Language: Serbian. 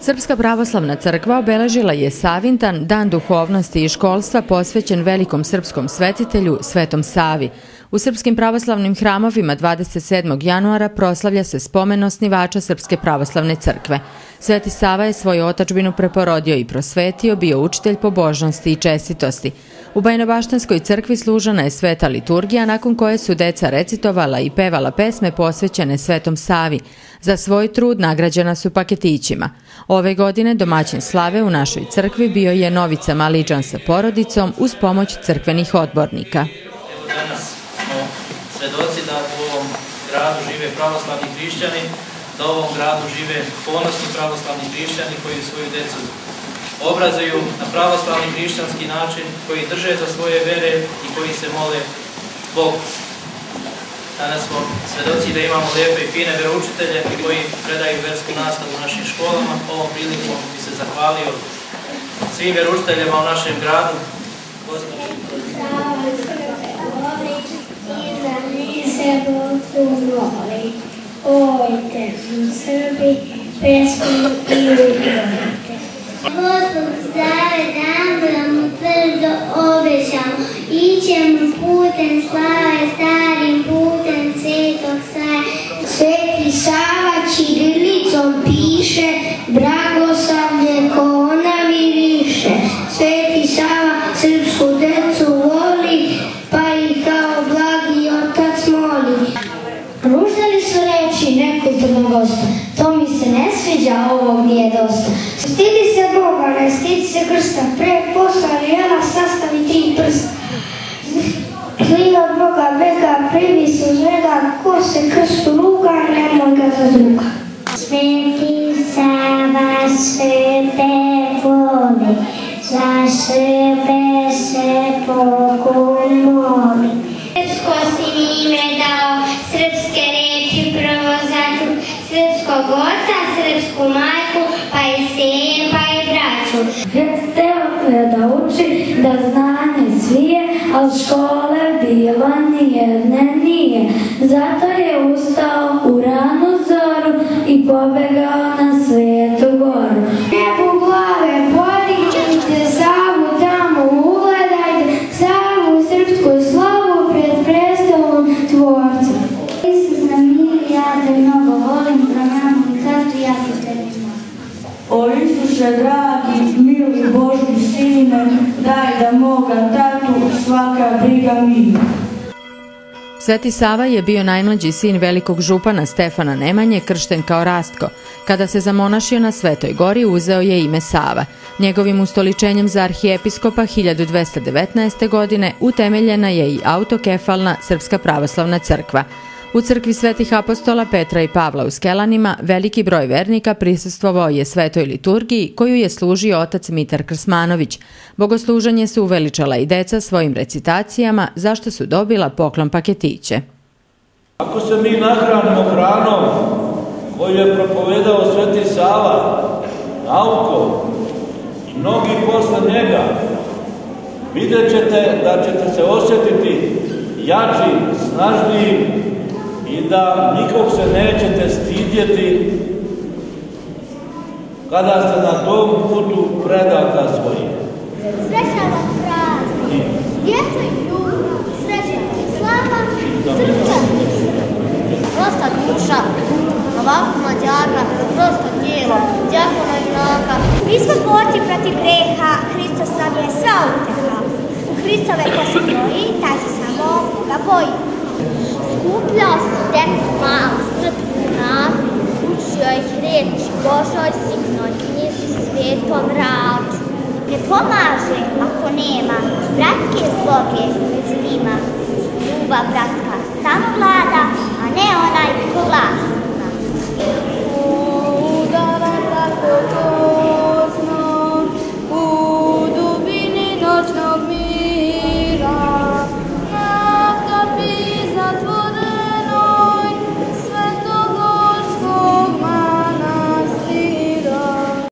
Srpska pravoslavna crkva obeležila je Savindan, dan duhovnosti i školstva posvećen velikom srpskom svetitelju Svetom Savi. U srpskim pravoslavnim hramovima 27. januara proslavlja se spomen osnivača Srpske pravoslavne crkve. Sveti Sava je svoju otadžbinu preporodio i prosvetio, bio učitelj pobožnosti i čestitosti. U Bajnobaštanskoj crkvi služena je sveta liturgija, nakon koje su deca recitovala i pevala pesme posvećene Svetom Savi. Za svoj trud nagrađena su paketićima. Ove godine domaćin slave u našoj crkvi bio je Novica Maliđan sa porodicom uz pomoć crkvenih odbornika. Danas smo svedoci da u ovom gradu žive pravoslavni hrišćani, da u ovom gradu žive ponosni pravoslavni hrišćani koji svoju decu obrazuju na pravoslavni hrišćanski način, koji drže za svoje vere i koji se mole Bogu. Danas smo svedoci da imamo lijepe i fine veroučitelje koji predaju versku nastavu u našim školama. Ovom prilikom bi se zahvalio svim veroučiteljima u našem gradu. Ojte u Srbi, pesmu i udovite. Gospod zdrave dan da mu tvrdo obećamo, ićemo putem slave, starim putem svetog Save. Sveti Sava ćirilicom piše, blagoslavlje ko ona miriše. Sveti Sava srpsku decu voli, pa i kao blagi otac moli. Ružali su reči nekulturnog gosta, to mi se ne sviđa, ovog nije dosta. Stidi se Boga, ne stidi se krsta, pre posla lijela sastavi 3 prsta. Zli od Boga bega, primi se uz vega, ko se krstu ruga, nemoj ga za druga. Sveti Sava Srbe voli, za Srbe se Bogu moli. Srpsko si ime dao, srpske reči prvo začu, srpskog oca, srpsku majku, pa i seje, pa i braću. Hteo je da uči, da znanje svije, al škole bila nijedne nije. Zato je ustao u ranu zoru i pobegao na Svetu goru. Nebu glave podignite, Savu tamo ugledajte, Savu srpsku slavu pred prestolom Tvorca. Isus nam mili, ja te mnogo volim, pronamu i kartu, ja te tebi molim. O Isuse dragi, mili Božji sine, daj da moga tatu svaka briga mine. Sveti Sava je bio najmlađi sin velikog župana Stefana Nemanje, kršten kao Rastko. Kada se zamonašio na Svetoj gori, uzeo je ime Sava. Njegovim ustoličenjem za arhijepiskopa 1219. godine utemeljena je i autokefalna Srpska pravoslavna crkva. U crkvi Svetih apostola Petra i Pavla u Skelanima veliki broj vernika prisustvovao je svetoj liturgiji koju je služio otac Mitar Krsmanović. Bogosluženje su uveličala i deca svojim recitacijama, zašto su dobila poklon paketiće. Ako se mi nahranimo hranom koju je propovedao Sveti Sava, naukom i mnogi posle njega, vidjet ćete da ćete se osjetiti jači, snažniji i da nikog se nećete stidjeti kada ste na tom putu predaka svojih. Srećan vam praznik, djeco i ljubav, srećan ti slava, srca prosta duša, ovako mlađaka, prosto tijelo, djakona junaka. Mi smo borci protiv greha, Hristos nam je sva uteha. U Hristove ko se broji, taj se samo Boga boji. Skupljao si decu malu, srpsku nadu, učio ih reči Božoj signoj knjizi svetom radu. Ne pomaže ako nema bratske sloge među njima. Ljubav bratska samo vlada.